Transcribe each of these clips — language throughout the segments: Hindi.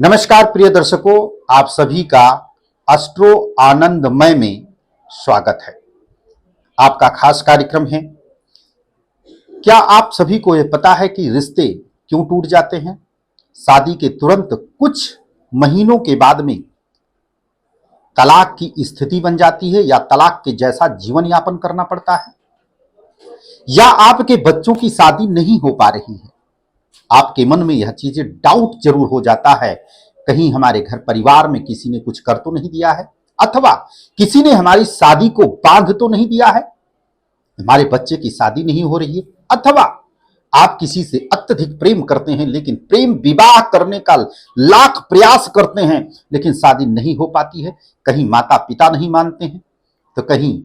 नमस्कार प्रिय दर्शकों, आप सभी का एस्ट्रो आनंदमय में स्वागत है। आपका खास कार्यक्रम है। क्या आप सभी को यह पता है कि रिश्ते क्यों टूट जाते हैं? शादी के तुरंत कुछ महीनों के बाद में तलाक की स्थिति बन जाती है या तलाक के जैसा जीवन यापन करना पड़ता है, या आपके बच्चों की शादी नहीं हो पा रही है। आपके मन में यह चीजें डाउट जरूर हो जाता है, कहीं हमारे घर परिवार में किसी ने कुछ कर तो नहीं दिया है, अथवा किसी ने हमारी शादी को बांध तो नहीं दिया है, हमारे बच्चे की शादी नहीं हो रही है, अथवा आप किसी से अत्यधिक प्रेम करते हैं लेकिन प्रेम विवाह करने का लाख प्रयास करते हैं लेकिन शादी नहीं हो पाती है। कहीं माता पिता नहीं मानते हैं तो कहीं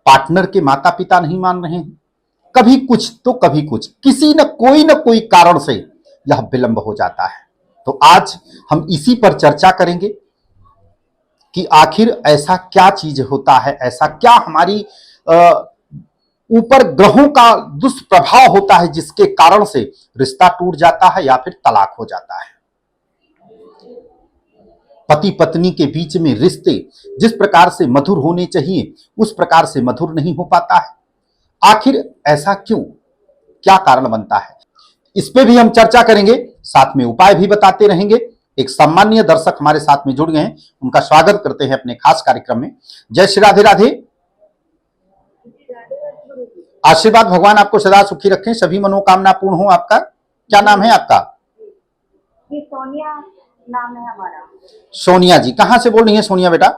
पार्टनर के माता पिता नहीं मान रहे हैं, कभी कुछ तो कभी कुछ, किसी न कोई कारण से यह विलंब हो जाता है। तो आज हम इसी पर चर्चा करेंगे कि आखिर ऐसा क्या चीज होता है, ऐसा क्या हमारी ऊपर ग्रहों का दुष्प्रभाव होता है जिसके कारण से रिश्ता टूट जाता है या फिर तलाक हो जाता है। पति पत्नी के बीच में रिश्ते जिस प्रकार से मधुर होने चाहिए उस प्रकार से मधुर नहीं हो पाता है। आखिर ऐसा क्यों, क्या कारण बनता है, इस पे भी हम चर्चा करेंगे, साथ में उपाय भी बताते रहेंगे। एक सम्मानीय दर्शक हमारे साथ में जुड़ गए हैं, उनका स्वागत करते हैं अपने खास कार्यक्रम में। जय श्री राधे राधे। आशीर्वाद, भगवान आपको सदा सुखी रखें, सभी मनोकामना पूर्ण हो। आपका क्या नाम है? आपका जी सोनिया नाम है हमारा। सोनिया जी, कहाँ से बोल रही हैं सोनिया बेटा?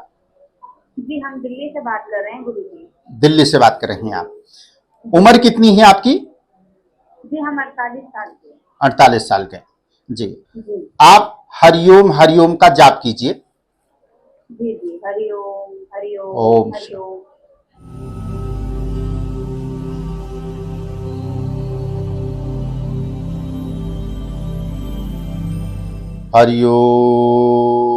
जी हम दिल्ली से बात कर रहे हैं गुरु जी। दिल्ली से बात कर रही हैं आप। उम्र कितनी है आपकी? जी हम 48 साल के। 48 साल के। जी जी आप हरिओम हरिओम का जाप कीजिए। जी जी हरिओम हरिओम ओम हरिओम। हरिओम।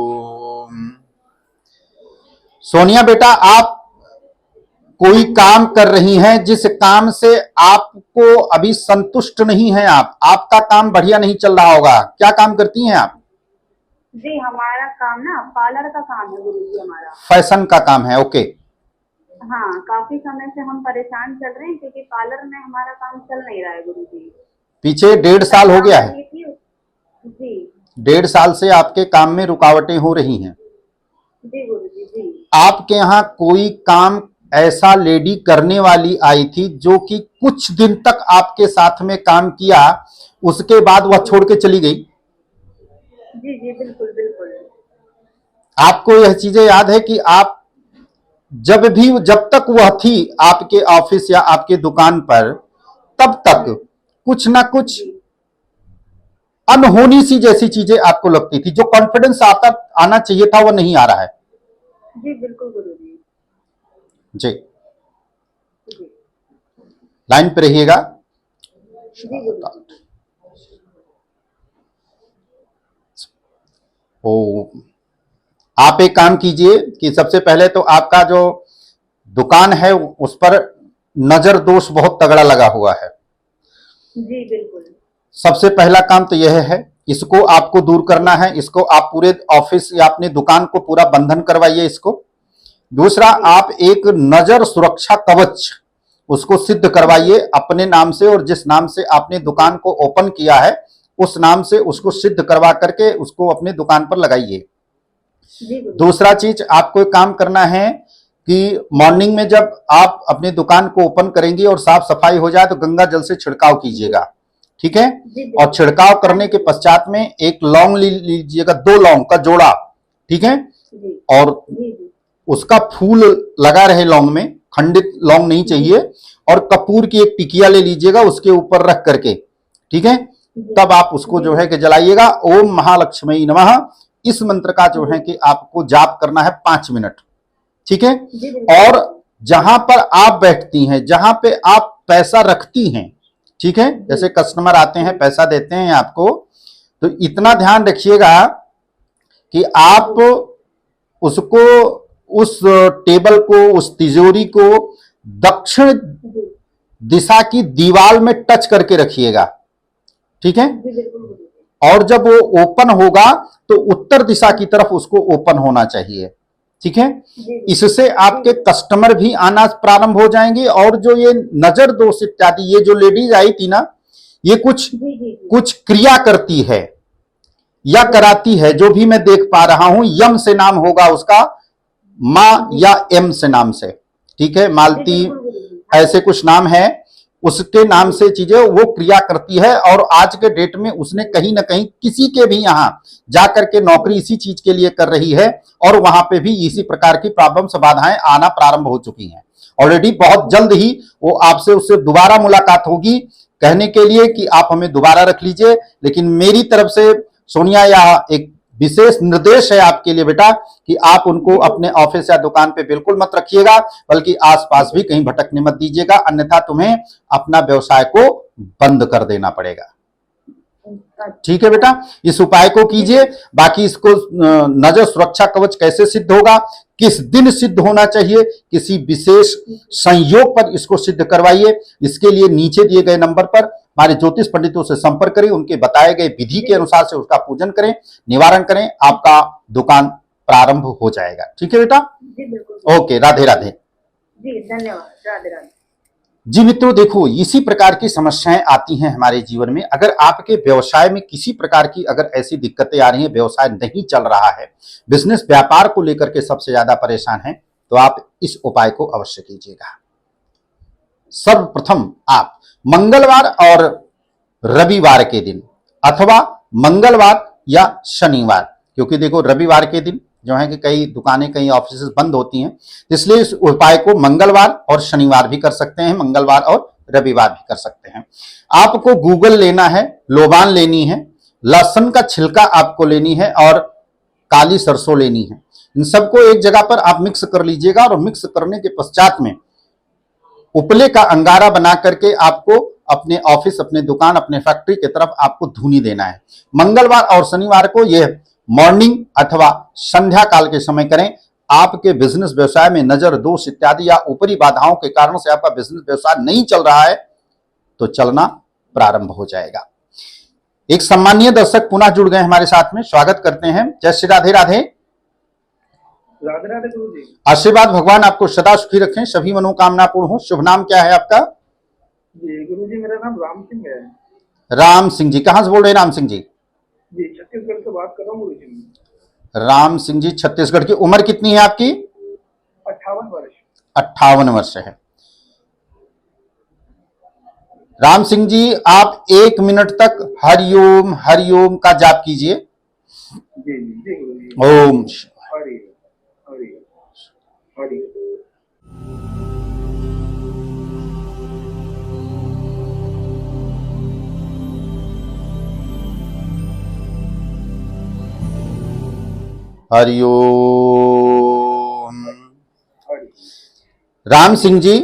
सोनिया बेटा, आप कोई काम कर रही हैं जिस काम से आपको अभी संतुष्ट नहीं है, आपका काम बढ़िया नहीं चल रहा होगा। क्या काम करती हैं आप? जी हमारा काम ना पार्लर का काम है गुरु जी हमारा। फैशन का काम है, ओके। हाँ काफी समय से हम परेशान चल रहे हैं क्योंकि पार्लर में हमारा काम चल नहीं रहा है गुरु जी। पीछे 1.5 साल हो गया है। जी 1.5 साल से आपके काम में रुकावटें हो रही हैं। जी गुरु जी। जी आपके यहाँ कोई काम ऐसा लेडी करने वाली आई थी जो कि कुछ दिन तक आपके साथ में काम किया, उसके बाद वह छोड़ के चली गई। जी जी बिल्कुल बिल्कुल। आपको यह चीजें याद है कि आप जब तक वह थी आपके ऑफिस या आपके दुकान पर, तब तक कुछ ना कुछ अनहोनी सी जैसी चीजें आपको लगती थी, जो कॉन्फिडेंस आना चाहिए था वह नहीं आ रहा है। जी बिल्कुल गुरु जी। जी जी लाइन पे रहिएगा। जी गुरु जी। ओ, आप एक काम कीजिए कि सबसे पहले तो आपका जो दुकान है उस पर नजर दोष बहुत तगड़ा लगा हुआ है। जी बिल्कुल। सबसे पहला काम तो यह है, इसको आपको दूर करना है। इसको आप पूरे ऑफिस या अपनी दुकान को पूरा बंधन करवाइए इसको। दूसरा, आप एक नजर सुरक्षा कवच उसको सिद्ध करवाइए अपने नाम से, और जिस नाम से आपने दुकान को ओपन किया है उस नाम से उसको सिद्ध करवा करके उसको अपने दुकान पर लगाइए। दूसरा चीज, आपको एक काम करना है कि मॉर्निंग में जब आप अपनी दुकान को ओपन करेंगे और साफ सफाई हो जाए तो गंगा जल से छिड़काव कीजिएगा, ठीक है? और छिड़काव करने के पश्चात में एक लौंग लीजिएगा, 2 लौंग का जोड़ा, ठीक है? और उसका फूल लगा रहे लौंग में, खंडित लौंग नहीं चाहिए। और कपूर की एक टिकिया ले लीजिएगा उसके ऊपर रख करके, ठीक है? तब आप उसको जो है कि जलाइएगा। ओम महालक्ष्मी नमः, इस मंत्र का जो है कि आपको जाप करना है 5 मिनट, ठीक है? और जहां पर आप बैठती हैं, जहां पे आप पैसा रखती हैं, ठीक है, जैसे कस्टमर आते हैं पैसा देते हैं आपको, तो इतना ध्यान रखिएगा कि आप उसको, उस टेबल को, उस तिजोरी को दक्षिण दिशा की दीवार में टच करके रखिएगा, ठीक है? और जब वो ओपन होगा तो उत्तर दिशा की तरफ उसको ओपन होना चाहिए। ठीक है, इससे आपके कस्टमर भी आना प्रारंभ हो जाएंगे। और जो ये नजर दोष इत्यादि, ये जो लेडीज आई थी ना, ये कुछ क्रिया करती है या कराती है, जो भी मैं देख पा रहा हूं। यम से नाम होगा उसका, माँ या एम से नाम से। ठीक है, मालती ऐसे कुछ नाम है, उसके नाम से चीजें वो क्रिया करती है। और आज के डेट में उसने कहीं ना कहीं किसी के भी यहां जाकर के नौकरी इसी चीज के लिए कर रही है, और वहां पे भी इसी प्रकार की प्रॉब्लम्स, बाधाएं आना प्रारंभ हो चुकी हैं ऑलरेडी। बहुत जल्द ही वो आपसे उससे दोबारा मुलाकात होगी, कहने के लिए कि आप हमें दोबारा रख लीजिए। लेकिन मेरी तरफ से सोनिया, यह एक विशेष निर्देश है आपके लिए बेटा कि आप उनको अपने ऑफिस या दुकान पे बिल्कुल मत रखिएगा, बल्कि आसपास भी कहीं भटकने मत दीजिएगा, अन्यथा तुम्हें अपना व्यवसाय को बंद कर देना पड़ेगा। ठीक है बेटा, इस उपाय को कीजिए। बाकी इसको नजर सुरक्षा कवच कैसे सिद्ध होगा, किस दिन सिद्ध होना चाहिए, किसी विशेष संयोग पर इसको सिद्ध करवाइए। इसके लिए नीचे दिए गए नंबर पर हमारे ज्योतिष पंडितों से संपर्क करें, उनके बताए गए विधि के अनुसार से उसका पूजन करें, निवारण करें, आपका दुकान प्रारंभ हो जाएगा। ठीक है बेटा, जी बिल्कुल। ओके, राधे राधे। जी धन्यवाद, राधे राधे। जी मित्रों, देखो इसी प्रकार की समस्याएं आती हैं हमारे जीवन में। अगर आपके व्यवसाय में किसी प्रकार की अगर ऐसी दिक्कतें आ रही हैं, व्यवसाय नहीं चल रहा है, बिजनेस व्यापार को लेकर के सबसे ज्यादा परेशान हैं, तो आप इस उपाय को अवश्य कीजिएगा। सर्वप्रथम आप मंगलवार और रविवार के दिन, अथवा मंगलवार या शनिवार, क्योंकि देखो रविवार के दिन जो है कि कई दुकानें, कई ऑफिस बंद होती हैं, इसलिए इस उपाय को मंगलवार और शनिवार भी कर सकते हैं, मंगलवार और रविवार भी कर सकते हैं। आपको गूगल लेना है, लोबान लेनी है, लहसुन का छिलका आपको लेनी है, और काली सरसों लेनी है। इन सबको एक जगह पर आप मिक्स कर लीजिएगा, और मिक्स करने के पश्चात में उपले का अंगारा बना करके आपको अपने ऑफिस, अपने दुकान, अपने फैक्ट्री की तरफ आपको धूनी देना है। मंगलवार और शनिवार को यह मॉर्निंग अथवा संध्या काल के समय करें। आपके बिजनेस व्यवसाय में नजर दोष इत्यादि या ऊपरी बाधाओं के कारण से आपका बिजनेस व्यवसाय नहीं चल रहा है, तो चलना प्रारंभ हो जाएगा। एक सम्मानीय दर्शक पुनः जुड़ गए हमारे साथ में, स्वागत करते हैं। जय श्री राधे राधे। राधे राधे गुरु जी। आशीर्वाद, भगवान आपको सदा सुखी रखें, सभी मनोकामना पूर्ण हो। शुभ नाम क्या है आपका? जी गुरु जी, मेरा नाम राम सिंह है। राम सिंह जी, कहां से बोल रहे हैं राम सिंह जी? जी छत्तीसगढ़ से बात कर रहा हूँ गुरु जी। राम सिंह जी छत्तीसगढ़ की। उम्र कितनी है आपकी? 58 वर्ष। 58 वर्ष है। राम सिंह जी, आप 1 मिनट तक हरिओम हरिओम का जाप कीजिए। जी जी गुरु जी। ओम हरि हरि हरि। हरिओम। हरि। राम सिंह जी,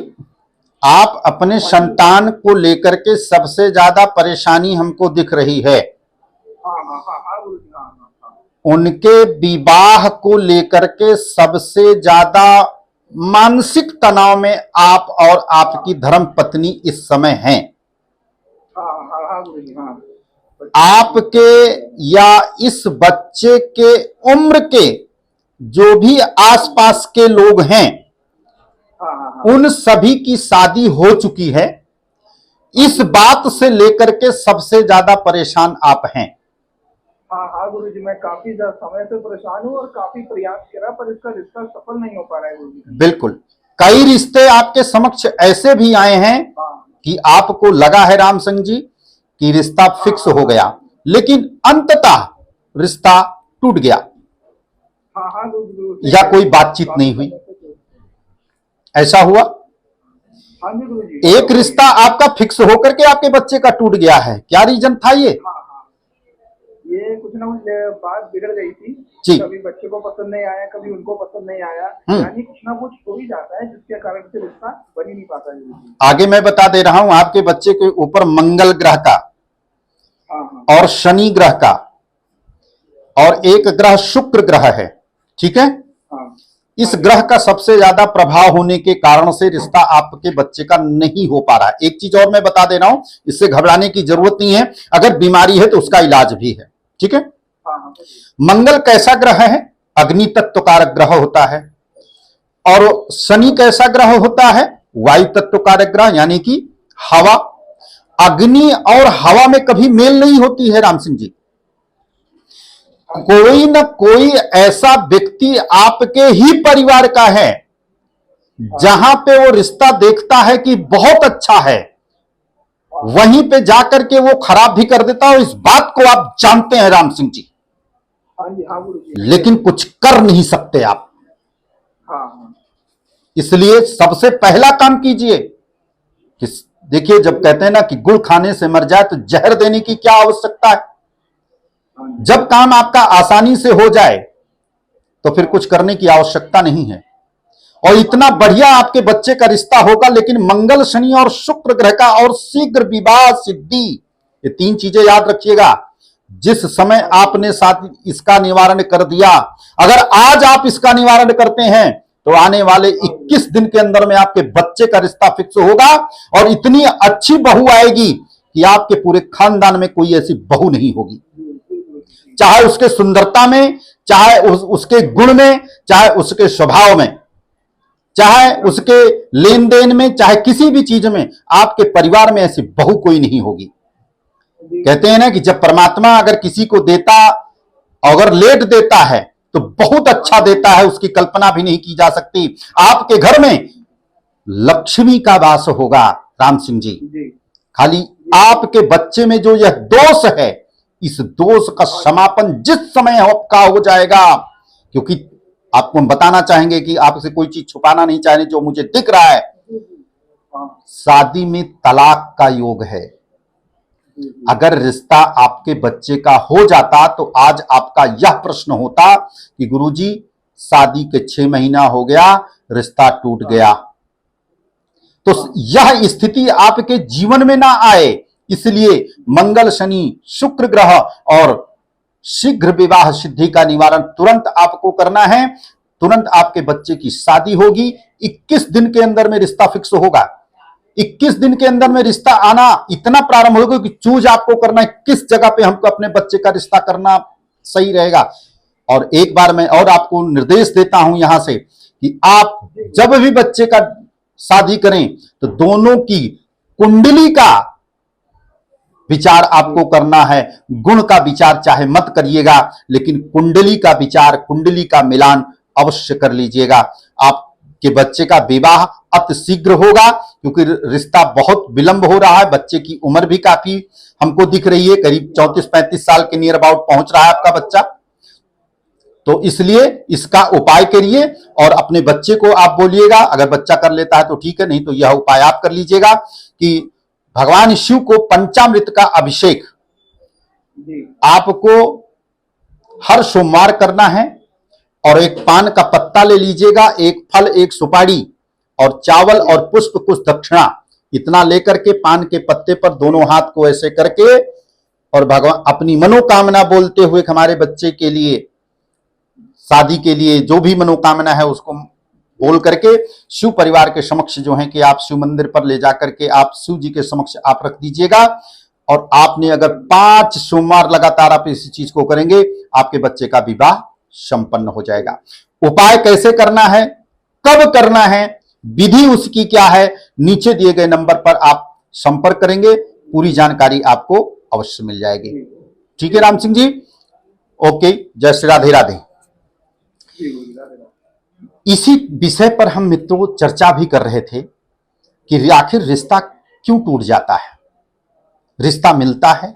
आप अपने संतान को लेकर के सबसे ज्यादा परेशानी हमको दिख रही है। हाँ हाँ हाँ हाँ गुरु जी, हाँ हाँ हाँ। उनके विवाह को लेकर के सबसे ज्यादा मानसिक तनाव में आप और आपकी धर्म पत्नी इस समय हैं। हाँ हाँ हाँ गुरु जी, हाँ। आपके या इस बच्चे के उम्र के जो भी आसपास के लोग हैं, हाँ हाँ हाँ। उन सभी की शादी हो चुकी है। इस बात से लेकर के सबसे ज्यादा परेशान आप हैं। हाँ हाँ गुरु जी, मैं काफी समय से परेशान हूँ और काफी प्रयास करा, पर इसका रिश्ता सफल नहीं हो पा रहा है गुरु जी। बिल्कुल, कई रिश्ते आपके समक्ष ऐसे भी आए हैं हाँ कि आपको लगा है राम सिंह जी कि रिश्ता फिक्स हो गया, लेकिन अंततः रिश्ता टूट गया, हाँ हाँ गुरु जी। या कोई बातचीत नहीं हुई, ऐसा हुआ? हाँ जी गुरु जी। एक रिश्ता आपका फिक्स होकर के आपके बच्चे का टूट गया है, क्या रीजन था ये? हाँ हाँ, ये कुछ ना कुछ बात बिगड़ गई थी जी। कभी बच्चे को पसंद नहीं आया, कभी उनको पसंद नहीं आया, यानी कुछ ना कुछ हो ही जाता है जिसके कारण से रिश्ता बन ही नहीं पाता है। आगे मैं बता दे रहा हूं, आपके बच्चे के ऊपर मंगल ग्रह का हाँ हाँ और शनि ग्रह का और एक ग्रह शुक्र ग्रह है, ठीक है? हाँ इस ग्रह का सबसे ज्यादा प्रभाव होने के कारण से रिश्ता आपके बच्चे का नहीं हो पा रहा है। एक चीज और मैं बता दे रहा हूं, इससे घबराने की जरूरत नहीं है, अगर बीमारी है तो उसका इलाज भी है। ठीक है। हाँ हाँ मंगल कैसा ग्रह है? अग्नि तत्व कारक ग्रह होता है। और शनि कैसा ग्रह होता है? वायु तत्व कारक ग्रह, यानी कि हवा। अग्नि और हवा में कभी मेल नहीं होती है राम सिंह जी। कोई न कोई ऐसा व्यक्ति आपके ही परिवार का है जहां पे वो रिश्ता देखता है कि बहुत अच्छा है, वहीं पे जाकर के वो खराब भी कर देता है। और इस बात को आप जानते हैं राम सिंह जी, हाँ जी हाँ गुरु जी। लेकिन कुछ कर नहीं सकते आप। हाँ हाँ इसलिए सबसे पहला काम कीजिए कि देखिए, जब कहते हैं ना कि गुड़ खाने से मर जाए तो जहर देने की क्या आवश्यकता है। हाँ जी। जब काम आपका आसानी से हो जाए तो फिर कुछ करने की आवश्यकता नहीं है। और इतना बढ़िया आपके बच्चे का रिश्ता होगा, लेकिन मंगल, शनि और शुक्र ग्रह का और शीघ्र विवाह सिद्धि, ये तीन चीजें याद रखिएगा। जिस समय आपने साथ इसका निवारण कर दिया, अगर आज आप इसका निवारण करते हैं तो आने वाले 21 दिन के अंदर में आपके बच्चे का रिश्ता फिक्स होगा। और इतनी अच्छी बहू आएगी कि आपके पूरे खानदान में कोई ऐसी बहू नहीं होगी, चाहे उसके सुंदरता में, चाहे उसके गुण में, चाहे उसके स्वभाव में, चाहे उसके लेन देन में, चाहे किसी भी चीज में। आपके परिवार में ऐसी बहू कोई नहीं होगी। कहते हैं ना कि जब परमात्मा अगर किसी को देता, अगर लेट देता है तो बहुत अच्छा देता है, उसकी कल्पना भी नहीं की जा सकती। आपके घर में लक्ष्मी का वास होगा राम सिंह जी। खाली आपके बच्चे में जो यह दोष है, इस दोष का समापन जिस समय आपका हो जाएगा, क्योंकि आपको हम बताना चाहेंगे कि आपसे कोई चीज छुपाना नहीं चाहेंगे, जो मुझे दिख रहा है, शादी में तलाक का योग है। अगर रिश्ता आपके बच्चे का हो जाता तो आज आपका यह प्रश्न होता कि गुरुजी शादी के 6 महीना हो गया, रिश्ता टूट गया। तो यह स्थिति आपके जीवन में ना आए, इसलिए मंगल, शनि, शुक्र ग्रह और शीघ्र विवाह सिद्धि का निवारण तुरंत आपको करना है। तुरंत आपके बच्चे की शादी होगी। 21 दिन के अंदर में रिश्ता फिक्स होगा। 21 दिन के अंदर में रिश्ता आना इतना प्रारंभ होगा कि चूज आपको करना है किस जगह पे हमको अपने बच्चे का रिश्ता करना सही रहेगा। और एक बार मैं और आपको निर्देश देता हूं यहां से कि आप जब भी बच्चे का शादी करें तो दोनों की कुंडली का विचार आपको करना है। गुण का विचार चाहे मत करिएगा, लेकिन कुंडली का विचार, कुंडली का मिलान अवश्य कर लीजिएगा। आपके बच्चे का विवाह अति शीघ्र होगा, क्योंकि रिश्ता बहुत विलंब हो रहा है। बच्चे की उम्र भी काफी हमको दिख रही है, करीब 34-35 साल के नियर अबाउट पहुंच रहा है आपका बच्चा। तो इसलिए इसका उपाय करिए और अपने बच्चे को आप बोलिएगा, अगर बच्चा कर लेता है तो ठीक है, नहीं तो यह उपाय आप कर लीजिएगा कि भगवान शिव को पंचामृत का अभिषेक आपको हर सोमवार करना है। और एक पान का पत्ता ले लीजिएगा, एक फल, एक सुपारी और चावल और पुष्प, कुछ दक्षिणा, इतना लेकर के पान के पत्ते पर दोनों हाथ को ऐसे करके और भगवान अपनी मनोकामना बोलते हुए हमारे बच्चे के लिए, शादी के लिए जो भी मनोकामना है उसको बोल करके शिव परिवार के समक्ष जो है कि आप शिव मंदिर पर ले जाकर के आप शिव जी के समक्ष आप रख दीजिएगा। और आपने अगर 5 सोमवार लगातार आप इस चीज को करेंगे, आपके बच्चे का विवाह संपन्न हो जाएगा। उपाय कैसे करना है, कब करना है, विधि उसकी क्या है, नीचे दिए गए नंबर पर आप संपर्क करेंगे, पूरी जानकारी आपको अवश्य मिल जाएगी। ठीक है राम सिंह जी, ओके, जय श्री राधे राधे। इसी विषय पर हम मित्रों चर्चा भी कर रहे थे कि आखिर रिश्ता क्यों टूट जाता है। रिश्ता मिलता है,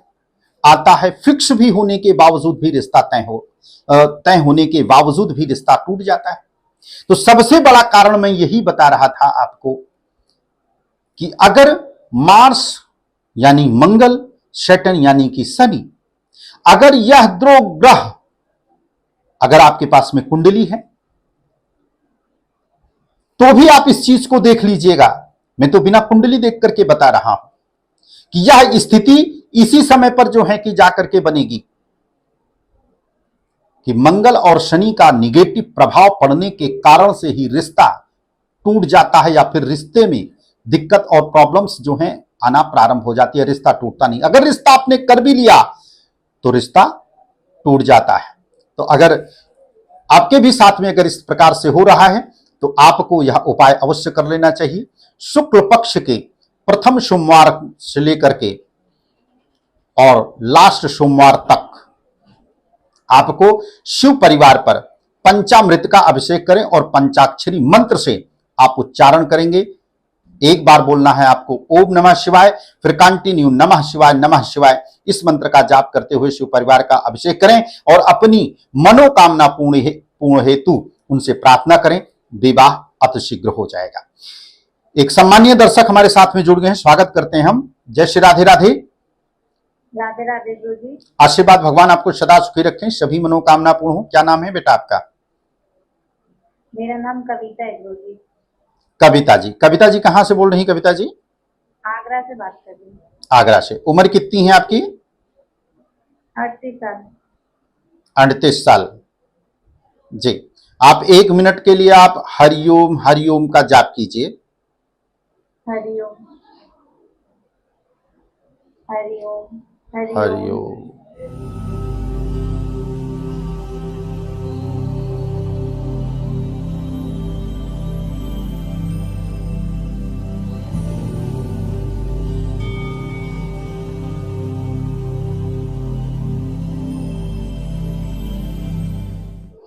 आता है, फिक्स भी होने के बावजूद भी रिश्ता तय होने के बावजूद भी रिश्ता टूट जाता है। तो सबसे बड़ा कारण मैं यही बता रहा था आपको कि अगर मार्स यानी मंगल, सैटर्न यानी कि शनि, अगर यह दो ग्रह अगर आपके पास में कुंडली है तो भी आप इस चीज को देख लीजिएगा। मैं तो बिना कुंडली देख करके बता रहा हूं कि यह स्थिति इसी समय पर जो है कि जाकर के बनेगी कि मंगल और शनि का निगेटिव प्रभाव पड़ने के कारण से ही रिश्ता टूट जाता है, या फिर रिश्ते में दिक्कत और प्रॉब्लम्स जो हैं आना प्रारंभ हो जाती है। रिश्ता टूटता नहीं। अगर रिश्ता आपने कर भी लिया तो रिश्ता टूट जाता है। तो अगर आपके भी साथ में अगर इस प्रकार से हो रहा है तो आपको यह उपाय अवश्य कर लेना चाहिए। शुक्ल पक्ष के प्रथम सोमवार से लेकर के और लास्ट सोमवार तक आपको शिव परिवार पर पंचामृत का अभिषेक करें और पंचाक्षरी मंत्र से आप उच्चारण करेंगे। एक बार बोलना है आपको ओम नमः शिवाय, फिर कंटिन्यू नमः शिवाय इस मंत्र का जाप करते हुए शिव परिवार का अभिषेक करें और अपनी मनोकामना पूर्ण हेतु उनसे प्रार्थना करें। विवाह अतिशीघ्र हो जाएगा। एक सम्मानीय दर्शक हमारे साथ में जुड़ गए हैं, स्वागत करते हैं हम। जय श्री राधे राधे। राधे राधे गुरु जी। आशीर्वाद भगवान आपको सदा सुखी रखें, सभी मनोकामना पूर्ण हो। क्या नाम है बेटा आपका? मेरा नाम कविता है गुरु जी। कविता जी। कविता जी कहाँ से बोल रही कविता जी? आगरा से बात कर रही हूँ। आगरा से। उम्र कितनी है आपकी? 38 साल। 38 साल जी। आप 1 मिनट के लिए आप हरिओम हरिओम का जाप कीजिए। हरिओम हरिओम हरिओम।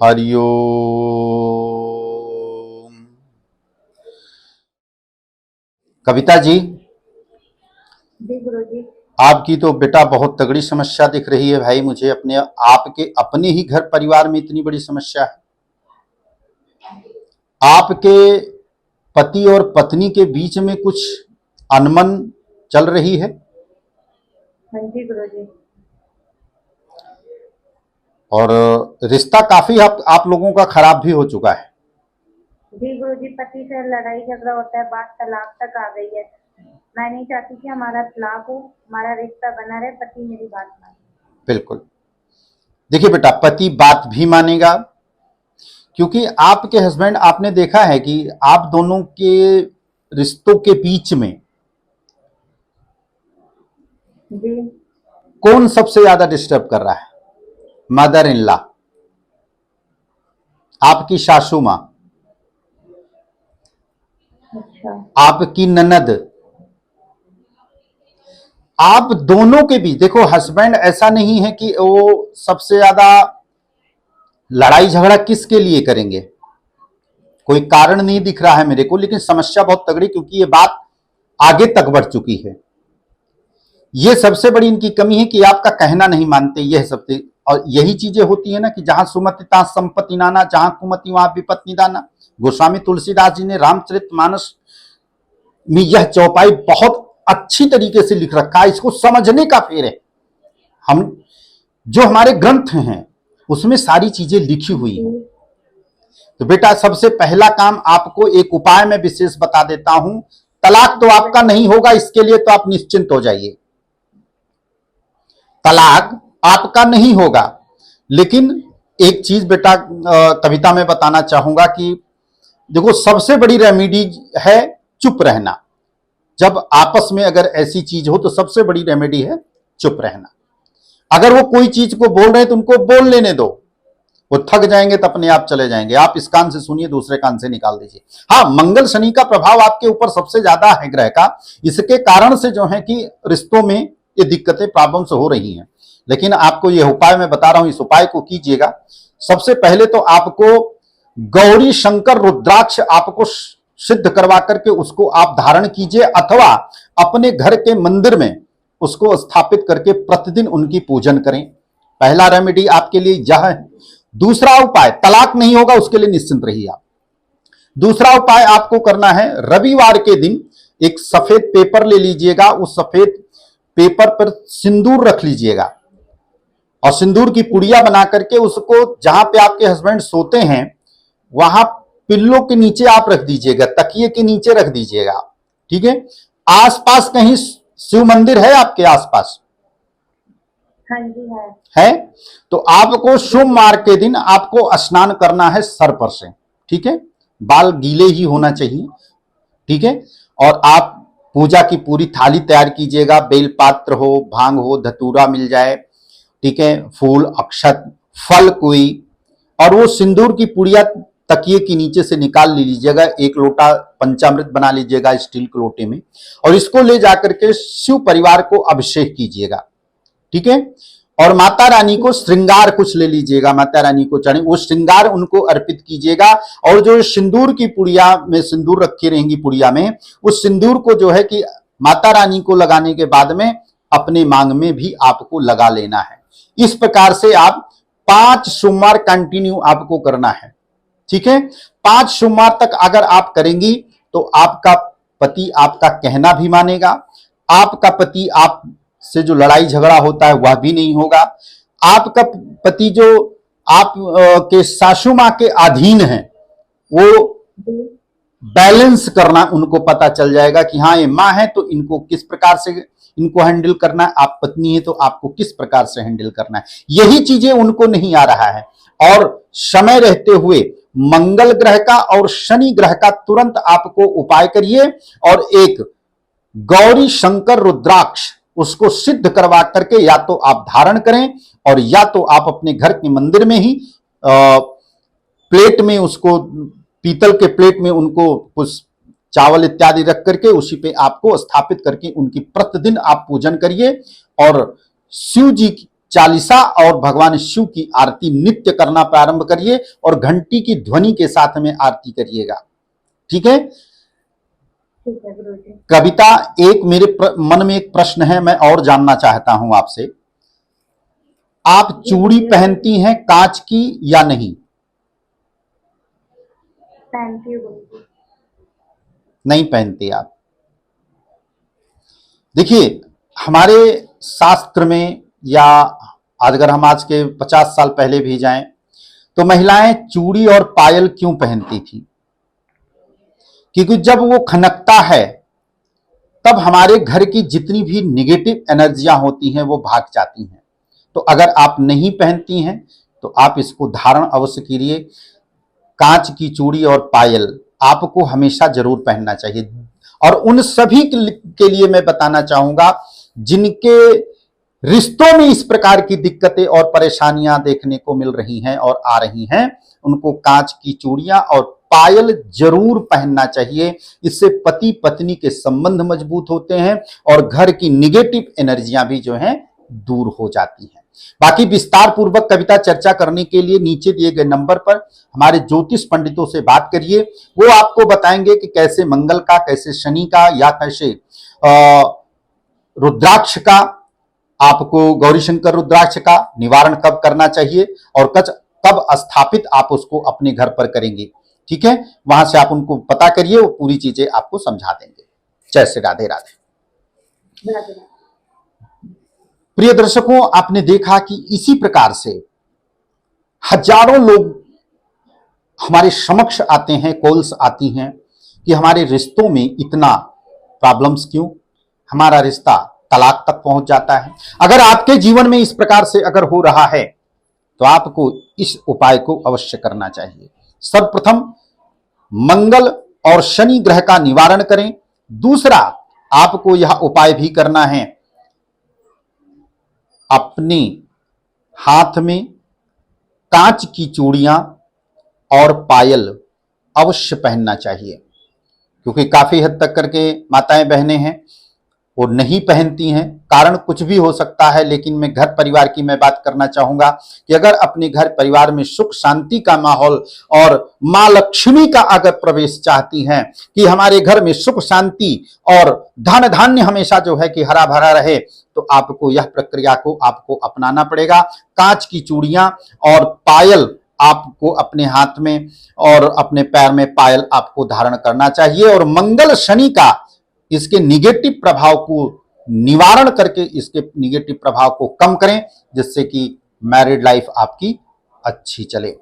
हरिओम। कविता जी जी गुरु जी। आपकी तो बेटा बहुत तगड़ी समस्या दिख रही है भाई मुझे। आपके ही घर परिवार में इतनी बड़ी समस्या है। आपके पति और पत्नी के बीच में कुछ अनबन चल रही है। हाँ जी गुरु जी। और रिश्ता काफी आप लोगों का खराब भी हो चुका है। जी गुरु जी, पति से लड़ाई झगड़ा होता है, बात तलाक तक आ गई है। मैं नहीं चाहती कि हमारा तलाक हो, हमारा रिश्ता बना रहे, पति मेरी बात माने। बिल्कुल। देखिए बेटा, पति बात भी मानेगा क्योंकि आपके हस्बैंड, आपने देखा है कि आप दोनों के रिश्तों के बीच में जी। कौन सबसे ज्यादा डिस्टर्ब कर रहा है? मदर इन लॉ, आपकी सासू मां, अच्छा। आपकी ननद। आप दोनों के बीच देखो, हस्बैंड ऐसा नहीं है कि वो सबसे ज्यादा लड़ाई झगड़ा किसके लिए करेंगे, कोई कारण नहीं दिख रहा है मेरे को, लेकिन समस्या बहुत तगड़ी, क्योंकि ये बात आगे तक बढ़ चुकी है। ये सबसे बड़ी इनकी कमी है कि आपका कहना नहीं मानते। यह सबसे, और यही चीजें होती है ना कि जहां सुमति तहां संपत्ति नाना, जहां कुमति वहां विपत्ति दाना। गोस्वामी तुलसीदास जी ने रामचरितमानस में यह चौपाई बहुत अच्छी तरीके से लिख रखा है। इसको समझने का फेर है। हम जो हमारे ग्रंथ हैं उसमें सारी चीजें लिखी हुई हैं। तो बेटा, सबसे पहला काम आपको एक उपाय में विशेष बता देता हूं। तलाक तो आपका नहीं होगा, इसके लिए तो आप निश्चिंत हो जाइए। तलाक आपका नहीं होगा, लेकिन एक चीज बेटा कविता में बताना चाहूंगा कि देखो, सबसे बड़ी रेमेडी है चुप रहना। जब आपस में अगर ऐसी चीज हो तो सबसे बड़ी रेमेडी है चुप रहना। अगर वो कोई चीज को बोल रहे हैं तो उनको बोल लेने दो। वो थक जाएंगे तो अपने आप चले जाएंगे। आप इस कान से सुनिए, दूसरे कान से निकाल दीजिए। हाँ, मंगल शनि का प्रभाव आपके ऊपर सबसे ज्यादा है ग्रह का। इसके कारण से जो है कि रिश्तों में ये दिक्कतें, प्रॉब्लम्स हो रही हैं। लेकिन आपको ये उपाय मैं बता रहा हूं, इस उपाय को कीजिएगा। सबसे पहले तो आपको गौरी शंकर रुद्राक्ष आपको सिद्ध करवा करके उसको आप धारण कीजिए, अथवा अपने घर के मंदिर में उसको स्थापित करके प्रतिदिन उनकी पूजन करें। पहला रेमेडी आपके लिए यह है। दूसरा उपाय, तलाक नहीं होगा उसके लिए निश्चिंत रहिए आप। दूसरा उपाय आपको करना है, रविवार के दिन एक सफेद पेपर ले लीजिएगा। उस सफेद पेपर पर सिंदूर रख लीजिएगा और सिंदूर की पुड़िया बना करके उसको जहां पे आपके हस्बैंड सोते हैं वहां पिल्लो के नीचे आप रख दीजिएगा, तकिए के नीचे रख दीजिएगा। ठीक है। आसपास कहीं शिव मंदिर है आपके आसपास? हाँ जी है। है तो आपको सोमवार के दिन आपको स्नान करना है सर पर से। ठीक है। बाल गीले ही होना चाहिए। ठीक है। और आप पूजा की पूरी थाली तैयार कीजिएगा। बेलपात्र हो, भांग हो, धतूरा मिल जाए, ठीक है, फूल, अक्षत, फल कोई, और वो सिंदूर की पुड़िया तकिए के नीचे से निकाल लीजिएगा। एक लोटा पंचामृत बना लीजिएगा स्टील के लोटे में, और इसको ले जाकर के शिव परिवार को अभिषेक कीजिएगा, ठीक है। और माता रानी को श्रृंगार कुछ ले लीजिएगा, माता रानी को चढ़े वो श्रृंगार उनको अर्पित कीजिएगा। और जो सिंदूर की पुड़िया में सिंदूर रखी रहेंगी पुड़िया में, उस सिंदूर को जो है कि माता रानी को लगाने के बाद में अपने मांग में भी आपको लगा लेना है। इस प्रकार से आप 5 सोमवार कंटिन्यू आपको करना है, ठीक है। 5 सोमवार तक अगर आप करेंगी तो आपका पति आपका कहना भी मानेगा, आपका पति आप से जो लड़ाई झगड़ा होता है वह भी नहीं होगा, आपका पति जो आप के सासू मां के अधीन है वो बैलेंस करना उनको पता चल जाएगा कि हाँ ये माँ है तो इनको किस प्रकार से इनको हैंडल करना है, आप पत्नी है तो आपको किस प्रकार से हैंडल करना है, यही चीजें उनको नहीं आ रहा है। और समय रहते हुए मंगल ग्रह का और शनि ग्रह का तुरंत आपको उपाय करिए, और एक गौरी शंकर रुद्राक्ष उसको सिद्ध करवा करके या तो आप धारण करें, और या तो आप अपने घर के मंदिर में ही प्लेट में उसको, पीतल के प्लेट में उनको कुछ चावल इत्यादि रख करके उसी पे आपको स्थापित करके उनकी प्रतिदिन आप पूजन करिए, और शिव जी की चालीसा और भगवान शिव की आरती नित्य करना प्रारंभ करिए, और घंटी की ध्वनि के साथ में आरती करिएगा, ठीक है। ठीक है गुरुजी। कविता, एक मेरे मन में एक प्रश्न है, मैं और जानना चाहता हूं आपसे, आप चूड़ी पहनती हैं कांच की या नहीं? पहनती हूँ गुरुजी। नहीं पहनते आप? देखिए हमारे शास्त्र में, या अगर हम आज के 50 साल पहले भी जाएं तो महिलाएं चूड़ी और पायल क्यों पहनती थी? क्योंकि जब वो खनकता है तब हमारे घर की जितनी भी निगेटिव एनर्जियां होती हैं वो भाग जाती हैं। तो अगर आप नहीं पहनती हैं तो आप इसको धारण अवश्य कीजिए। कांच की चूड़ी और पायल आपको हमेशा जरूर पहनना चाहिए। और उन सभी के लिए मैं बताना चाहूंगा जिनके रिश्तों में इस प्रकार की दिक्कतें और परेशानियां देखने को मिल रही हैं और आ रही हैं, उनको कांच की चूड़ियां और पायल जरूर पहनना चाहिए। इससे पति पत्नी के संबंध मजबूत होते हैं और घर की निगेटिव एनर्जियां भी जो हैं दूर हो जाती हैं। बाकी विस्तार पूर्वक कविता चर्चा करने के लिए नीचे दिए गए नंबर पर हमारे ज्योतिष पंडितों से बात करिए। वो आपको बताएंगे कि कैसे मंगल का, कैसे शनि का, या कैसे रुद्राक्ष का, आपको गौरीशंकर रुद्राक्ष का निवारण कब करना चाहिए और कब स्थापित आप उसको अपने घर पर करेंगे। ठीक है, वहां से आप उनको पता करिए, वो पूरी चीजें आपको समझा देंगे। जय श्री राधे राधे। राधे राधे। प्रिय दर्शकों, आपने देखा कि इसी प्रकार से हजारों लोग हमारे समक्ष आते हैं, कॉल्स आती हैं कि हमारे रिश्तों में इतना प्रॉब्लम्स क्यों, हमारा रिश्ता तलाक तक पहुंच जाता है। अगर आपके जीवन में इस प्रकार से अगर हो रहा है तो आपको इस उपाय को अवश्य करना चाहिए। सर्वप्रथम मंगल और शनि ग्रह का निवारण करें। दूसरा, आपको यह उपाय भी करना है, अपने हाथ में कांच की चूड़ियां और पायल अवश्य पहनना चाहिए, क्योंकि काफी हद तक करके माताएं बहनें हैं वो नहीं पहनती हैं। कारण कुछ भी हो सकता है, लेकिन मैं घर परिवार की मैं बात करना चाहूंगा कि अगर अपने घर परिवार में सुख शांति का माहौल और मां लक्ष्मी का अगर प्रवेश चाहती हैं कि हमारे घर में सुख शांति और धन धान्य हमेशा जो है कि हरा भरा रहे, तो आपको यह प्रक्रिया को आपको अपनाना पड़ेगा। कांच की चूड़ियां और पायल आपको अपने हाथ में और अपने पैर में पायल आपको धारण करना चाहिए, और मंगल शनि का इसके निगेटिव प्रभाव को निवारण करके इसके निगेटिव प्रभाव को कम करें, जिससे कि मैरिड लाइफ आपकी अच्छी चले।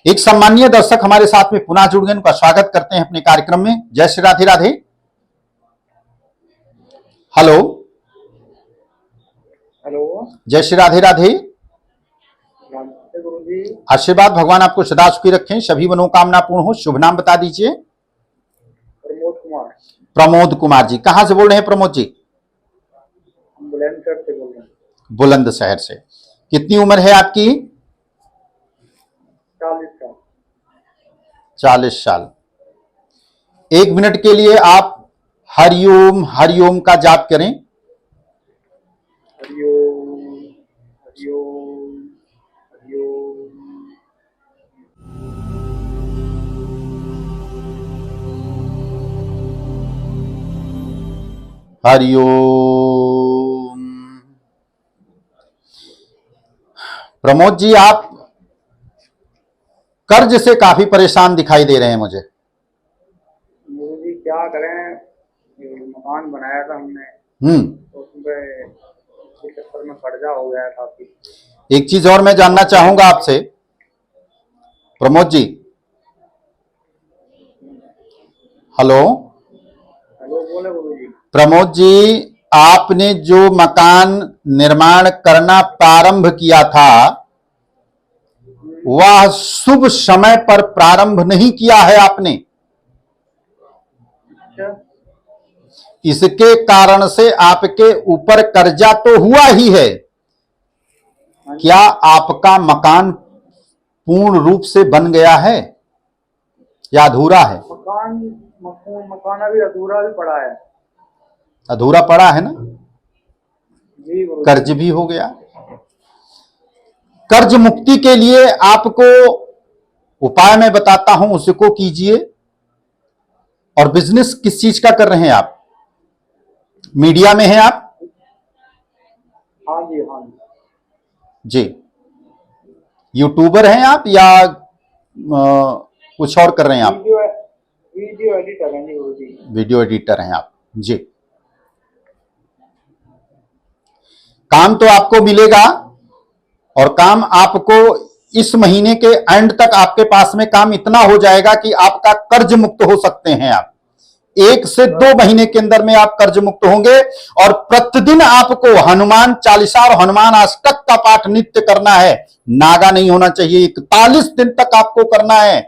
एक सम्मानीय दर्शक हमारे साथ में पुनः जुड़ गए, उनका स्वागत करते हैं अपने कार्यक्रम में। जय श्री राधे राधे। हेलो हेलो, जय श्री राधे राधे। नमस्ते गुरुजी। आशीर्वाद, भगवान आपको सदा सुखी रखें, सभी मनोकामना पूर्ण हो। शुभ नाम बता दीजिए। प्रमोद कुमार। प्रमोद कुमार जी, कहां से बोल रहे हैं प्रमोद जी? बुलंदशहर से बोल रहे हैं। बुलंदशहर से। कितनी उम्र है आपकी? 40 साल। 1 मिनट के लिए आप हरिओम हरिओम का जाप करें। हरिओम हरिओम हरिओम। हरिओम। प्रमोद जी, आप कर्ज से काफी परेशान दिखाई दे रहे हैं मुझे। गुरु जी क्या करें, ये मकान बनाया था हमने, तो उसमें के चक्कर में कर्जा हो गया है काफी। एक चीज और मैं जानना चाहूंगा आपसे प्रमोद जी। हेलो हेलो, बोले गुरु जी। प्रमोद जी, आपने जो मकान निर्माण करना प्रारंभ किया था वह शुभ समय पर प्रारंभ नहीं किया है आपने। अच्छा, इसके कारण से आपके ऊपर कर्जा तो हुआ ही है। क्या आपका मकान पूर्ण रूप से बन गया है या अधूरा है? मकान अभी अधूरा भी पड़ा है। अधूरा पड़ा है ना। जी गुरु। कर्ज भी हो गया। कर्ज मुक्ति के लिए आपको उपाय मैं बताता हूं, उसको कीजिए। और बिजनेस किस चीज का कर रहे हैं आप? मीडिया में हैं आप? हाँ जी, हाँ जी। जी। यूट्यूबर हैं आप या कुछ और कर रहे हैं आप? वीडियो एडिटर हैं जी गुरु जी। वीडियो एडिटर हैं आप जी। काम तो आपको मिलेगा, और काम आपको इस महीने के एंड तक आपके पास में काम इतना हो जाएगा कि आपका कर्ज मुक्त हो सकते हैं आप। 1 से 2 महीने के अंदर में आप कर्ज मुक्त होंगे। और प्रतिदिन आपको हनुमान चालीसा और हनुमान अष्टक का पाठ नित्य करना है। नागा नहीं होना चाहिए। 41 दिन तक आपको करना है।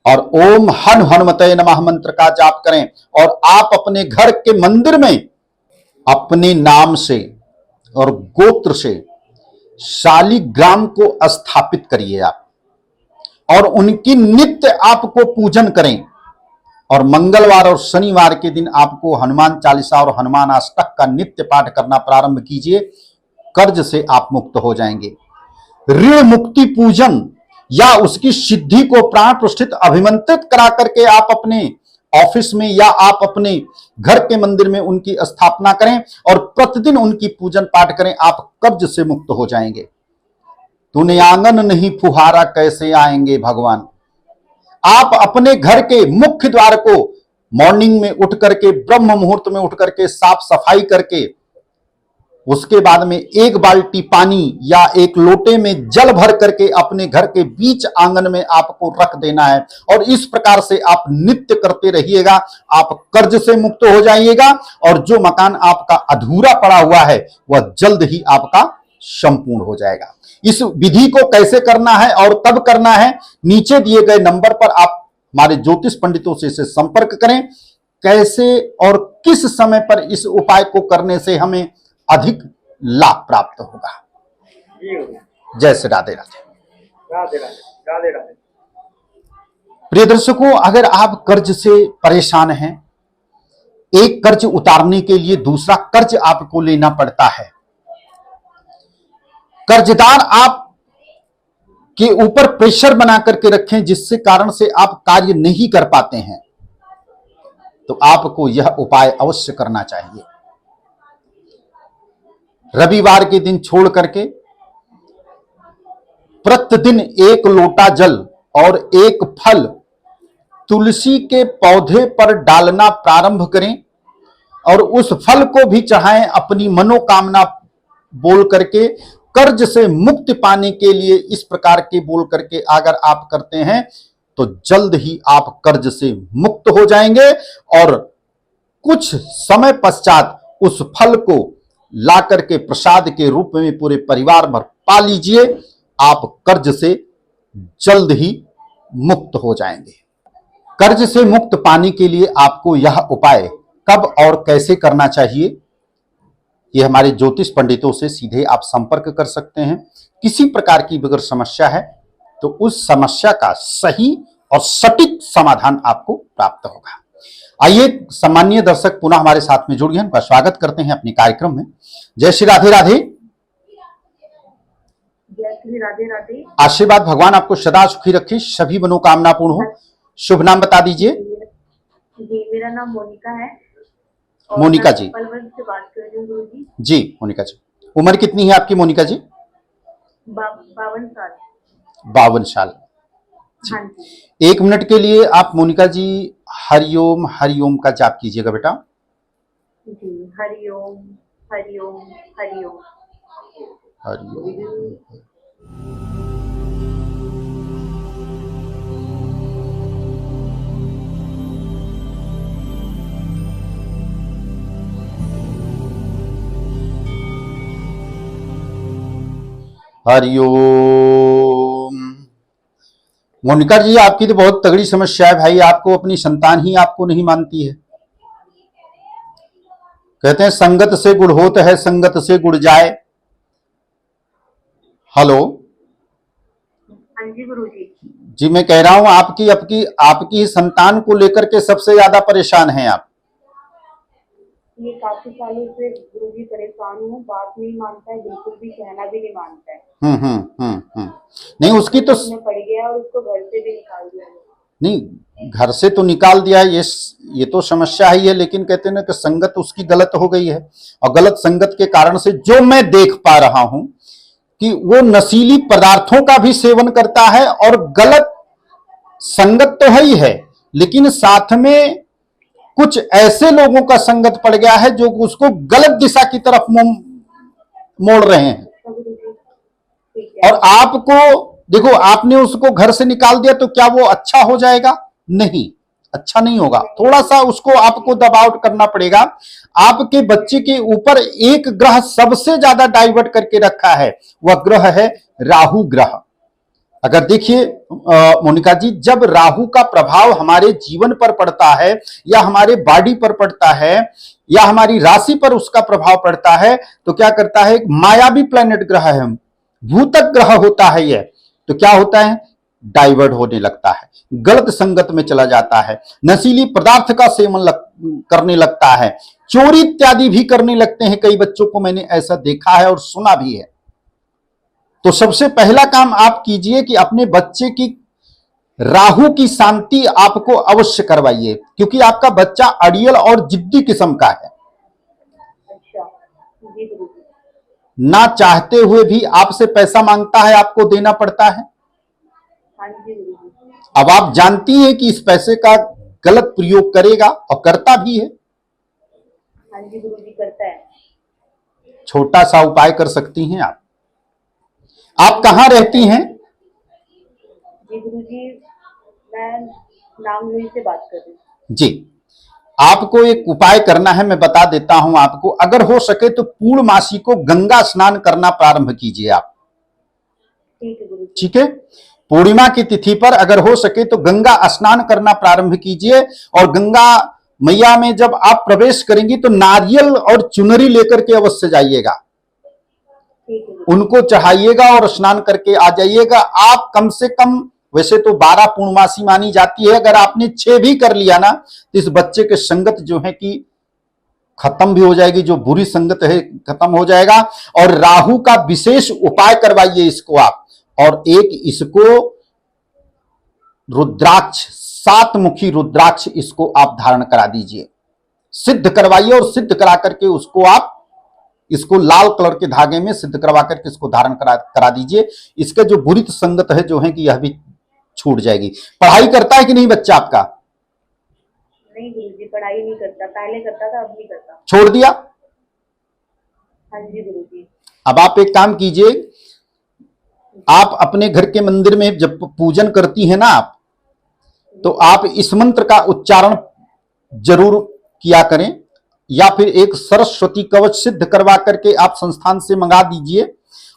और ओम हन हनुमते नमः मंत्र का जाप करें। और आप अपने घर के मंदिर में अपने नाम से और गोत्र से शालिग्राम को स्थापित करिए आप, और उनकी नित्य आपको पूजन करें। और मंगलवार और शनिवार के दिन आपको हनुमान चालीसा और हनुमान अष्टक का नित्य पाठ करना प्रारंभ कीजिए। कर्ज से आप मुक्त हो जाएंगे। ऋण मुक्ति पूजन या उसकी सिद्धि को प्राण प्रतिष्ठित अभिमंत्रित करा करके आप अपने ऑफिस में या आप अपने घर के मंदिर में उनकी स्थापना करें और प्रतिदिन उनकी पूजन पाठ करें। आप कर्ज से मुक्त हो जाएंगे। तूने आंगन नहीं फुहारा कैसे आएंगे भगवान। आप अपने घर के मुख्य द्वार को मॉर्निंग में उठ करके, ब्रह्म मुहूर्त में उठ करके साफ सफाई करके, उसके बाद में 1 बाल्टी पानी या 1 लोटे में जल भर करके अपने घर के बीच आंगन में आपको रख देना है। और इस प्रकार से आप नित्य करते रहिएगा। आप कर्ज से मुक्त हो जाइएगा। और जो मकान आपका अधूरा पड़ा हुआ है वह जल्द ही आपका संपूर्ण हो जाएगा। इस विधि को कैसे करना है और कब करना है, नीचे दिए गए नंबर पर आप हमारे ज्योतिष पंडितों से संपर्क करें। कैसे और किस समय पर इस उपाय को करने से हमें अधिक लाभ प्राप्त होगा। जय श्री राधे राधे। राधे राधे, राधे राधे। प्रिय दर्शकों, अगर आप कर्ज से परेशान हैं, एक कर्ज उतारने के लिए दूसरा कर्ज आपको लेना पड़ता है, कर्जदार आप के ऊपर प्रेशर बना करके रखें जिससे कारण से आप कार्य नहीं कर पाते हैं, तो आपको यह उपाय अवश्य करना चाहिए। रविवार के दिन छोड़ करके प्रतिदिन 1 लोटा जल और 1 फल तुलसी के पौधे पर डालना प्रारंभ करें। और उस फल को भी चढ़ाएं अपनी मनोकामना बोल करके। कर्ज से मुक्ति पाने के लिए इस प्रकार के बोल करके अगर आप करते हैं तो जल्द ही आप कर्ज से मुक्त हो जाएंगे। और कुछ समय पश्चात उस फल को ला करके प्रसाद के रूप में पूरे परिवार भर पा लीजिए। आप कर्ज से जल्द ही मुक्त हो जाएंगे। कर्ज से मुक्त पाने के लिए आपको यह उपाय कब और कैसे करना चाहिए, ये हमारे ज्योतिष पंडितों से सीधे आप संपर्क कर सकते हैं। किसी प्रकार की अगर समस्या है तो उस समस्या का सही और सटीक समाधान आपको प्राप्त होगा। आइए सम्मानीय दर्शक पुनः हमारे साथ में जुड़ गए, उनका स्वागत करते हैं अपने कार्यक्रम में। जय श्री राधे राधे। जय श्री राधे राधे। आशीर्वाद भगवान आपको सदा सुखी रखे, सभी मनोकामना पूर्ण हो। शुभ नाम बता दीजिए। जी, मेरा नाम मोनिका है। और मोनिका मैं जी। पलवल से बात कर रही हूँ गुरु जी। जी मोनिका जी, उम्र कितनी है आपकी मोनिका जी? 52 साल। 52 साल। हाँ जी। 1 मिनट के लिए आप मोनिका जी हरिओम हरिओम का जाप कीजिएगा बेटा। जी, हरिओम हरिओम हरिओम। हरिओम। हरिओम। मोनिका जी, आपकी तो बहुत तगड़ी समस्या है भाई, आपको अपनी संतान ही आपको नहीं मानती है। कहते हैं संगत से गुड़ होत है, संगत से गुड़ जाए। हेलो हाँ जी गुरु जी। जी, मैं कह रहा हूं आपकी संतान को लेकर के सबसे ज्यादा परेशान हैं आप। ये काफी सालों से गुरु जी परेशान हूँ, बात नहीं मानता है, बिल्कुल भी कहना भी नहीं मानता है। नहीं उसकी तो उसमें पड़ गया और उसको घर से भी निकाल दिया। नहीं, घर से तो निकाल दिया है, ये तो समस्या ही है, लेकिन कहते हैं ना कि संगत उसकी गलत हो गई है, और गलत संगत के कारण से जो मैं देख पा रहा हूं कि वो नशीली पदार्थों का भी सेवन करता है, और गलत संगत तो है ही है, लेकिन साथ में कुछ ऐसे लोगों का संगत पड़ गया है जो उसको गलत दिशा की तरफ मोड़ रहे हैं। और आपको देखो, आपने उसको घर से निकाल दिया तो क्या वो अच्छा हो जाएगा? नहीं, अच्छा नहीं होगा। थोड़ा सा उसको आपको दबाव करना पड़ेगा। आपके बच्चे के ऊपर एक ग्रह सबसे ज्यादा डाइवर्ट करके रखा है, वह ग्रह है राहु ग्रह। अगर देखिए मोनिका जी, जब राहु का प्रभाव हमारे जीवन पर पड़ता है, या हमारे बॉडी पर पड़ता है, या हमारी राशि पर उसका प्रभाव पड़ता है, तो क्या करता है? मायावी प्लैनेट ग्रह है, भूतक ग्रह होता है यह, तो क्या होता है? डाइवर्ट होने लगता है, गलत संगत में चला जाता है, नशीली पदार्थ का सेवन करने लगता है, चोरी इत्यादि भी करने लगते हैं। कई बच्चों को मैंने ऐसा देखा है और सुना भी है। तो सबसे पहला काम आप कीजिए कि अपने बच्चे की राहु की शांति आपको अवश्य करवाइए, क्योंकि आपका बच्चा अड़ियल और जिद्दी किस्म का है। अच्छा जी गुरु जी। ना चाहते हुए भी आपसे पैसा मांगता है, आपको देना पड़ता है। हाँ जी गुरु जी। अब आप जानती हैं कि इस पैसे का गलत प्रयोग करेगा, और करता भी है। हाँ जी गुरु जी, करता है। छोटा सा उपाय कर सकती हैं आप कहां रहती हैं? जी गुरु जी, मैं नामलोई से बात कर रही हूँ। जी, आपको एक उपाय करना है, मैं बता देता हूं आपको। अगर हो सके तो पूर्णमासी को गंगा स्नान करना प्रारंभ कीजिए आप। ठीक है गुरु जी। ठीक है, पूर्णिमा की तिथि पर अगर हो सके तो गंगा स्नान करना प्रारंभ कीजिए, और गंगा मैया में जब आप प्रवेश करेंगी तो नारियल और चुनरी लेकर के अवश्य जाइएगा, उनको चढ़ाइएगा और स्नान करके आ जाइएगा। आप कम से कम, वैसे तो 12 पूर्णमासी मानी जाती है, अगर आपने 6 भी कर लिया ना, तो इस बच्चे के संगत जो है कि खत्म भी हो जाएगी, जो बुरी संगत है खत्म हो जाएगा। और राहु का विशेष उपाय करवाइए इसको आप, और एक इसको रुद्राक्ष, 7 मुखी रुद्राक्ष इसको आप धारण करा दीजिए, सिद्ध करवाइए, और सिद्ध करा करके उसको आप इसको लाल कलर के धागे में सिद्ध करवा करके इसको धारण करा दीजिए। इसके जो बुरी संगत है जो है कि यह भी छूट जाएगी। पढ़ाई करता है कि नहीं बच्चा आपका? नहीं गुरुजी, पढ़ाई नहीं करता, पहले करता था, अब नहीं करता। छोड़ दिया? हाँ जी गुरुजी। अब आप एक काम कीजिए, आप अपने घर के मंदिर में जब पूजन करती हैं ना आप, तो आप इस मंत्र का उच्चारण जरूर किया करें, या फिर एक सरस्वती कवच सिद्ध करवा करके आप संस्थान से मंगा दीजिए,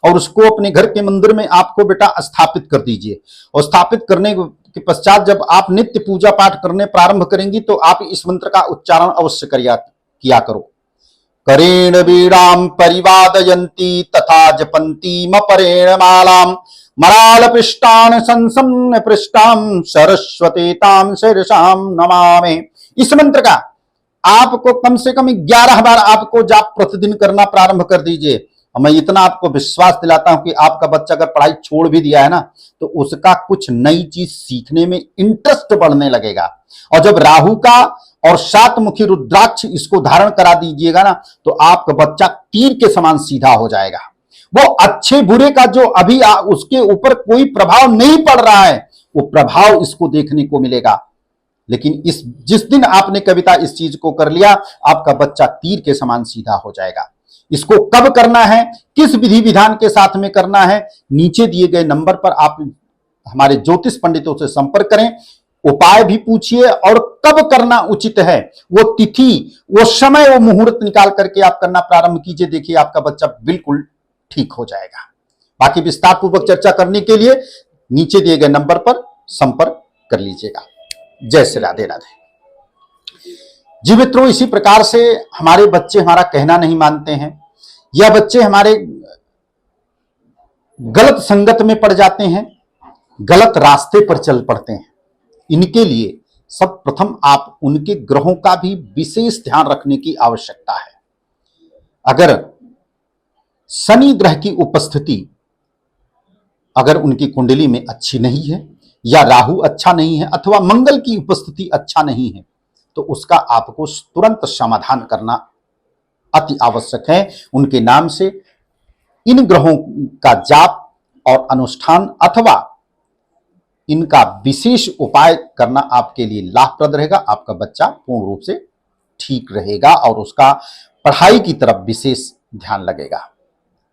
और उसको अपने घर के मंदिर में आपको बेटा स्थापित कर दीजिए। और स्थापित करने के पश्चात जब आप नित्य पूजा पाठ करने प्रारंभ करेंगी तो आप इस मंत्र का उच्चारण अवश्य किया करो। करेण वीणाम परिवादयन्ती तथा जपन्ती मपरेण मालाम मराल पृष्ठान संसन्न पृष्ठाम सरस्वती ताम शीर्षाम नमामि। इस मंत्र का आपको कम से कम 11 बार आपको जाप प्रतिदिन करना प्रारंभ कर दीजिए। मैं इतना आपको विश्वास दिलाता हूं कि आपका बच्चा अगर पढ़ाई छोड़ भी दिया है ना, तो उसका कुछ नई चीज सीखने में इंटरेस्ट बढ़ने लगेगा। और जब राहु का और 7 मुखी रुद्राक्ष इसको धारण करा दीजिएगा ना, तो आपका बच्चा तीर के समान सीधा हो जाएगा। वो अच्छे बुरे का जो अभी उसके ऊपर कोई प्रभाव नहीं पड़ रहा है, वो प्रभाव इसको देखने को मिलेगा। लेकिन जिस दिन आपने कविता इस चीज को कर लिया, आपका बच्चा तीर के समान सीधा हो जाएगा। इसको कब करना है, किस विधि विधान के साथ में करना है, नीचे दिए गए नंबर पर आप हमारे ज्योतिष पंडितों से संपर्क करें, उपाय भी पूछिए और कब करना उचित है, वो तिथि, वो समय, वो मुहूर्त निकाल करके आप करना प्रारंभ कीजिए। देखिए आपका बच्चा बिल्कुल ठीक हो जाएगा। बाकी विस्तार पूर्वक चर्चा करने के लिए नीचे दिए गए नंबर पर संपर्क कर लीजिएगा। जय श्री राधे राधे। जी मित्रों, इसी प्रकार से हमारे बच्चे हमारा कहना नहीं मानते हैं, या बच्चे हमारे गलत संगत में पड़ जाते हैं, गलत रास्ते पर चल पड़ते हैं। इनके लिए सब प्रथम आप उनके ग्रहों का भी विशेष ध्यान रखने की आवश्यकता है। अगर शनि ग्रह की उपस्थिति अगर उनकी कुंडली में अच्छी नहीं है, या राहु अच्छा नहीं है, अथवा मंगल की उपस्थिति अच्छा नहीं है, तो उसका आपको तुरंत समाधान करना अति आवश्यक है। उनके नाम से इन ग्रहों का जाप और अनुष्ठान अथवा इनका विशेष उपाय करना आपके लिए लाभप्रद रहेगा। आपका बच्चा पूर्ण रूप से ठीक रहेगा और उसका पढ़ाई की तरफ विशेष ध्यान लगेगा।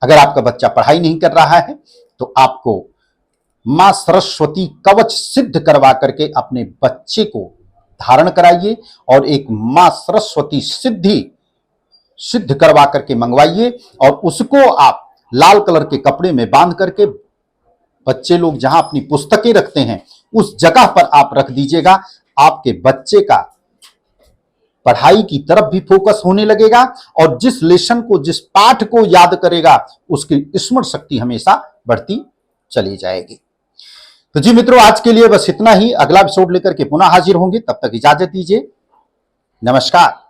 अगर आपका बच्चा पढ़ाई नहीं कर रहा है, तो आपको मां सरस्वती कवच सिद्ध करवा करके अपने बच्चे को धारण कराइए और एक मां सरस्वती सिद्ध करवा करके मंगवाइए, और उसको आप लाल कलर के कपड़े में बांध करके बच्चे लोग जहां अपनी पुस्तकें रखते हैं उस जगह पर आप रख दीजिएगा। आपके बच्चे का पढ़ाई की तरफ भी फोकस होने लगेगा, और जिस लेसन को, जिस पाठ को याद करेगा, उसकी स्मरण शक्ति हमेशा बढ़ती चली जाएगी। तो जी मित्रों, आज के लिए बस इतना ही। अगला एपिसोड लेकर के पुनः हाजिर होंगे, तब तक इजाजत दीजिए। नमस्कार।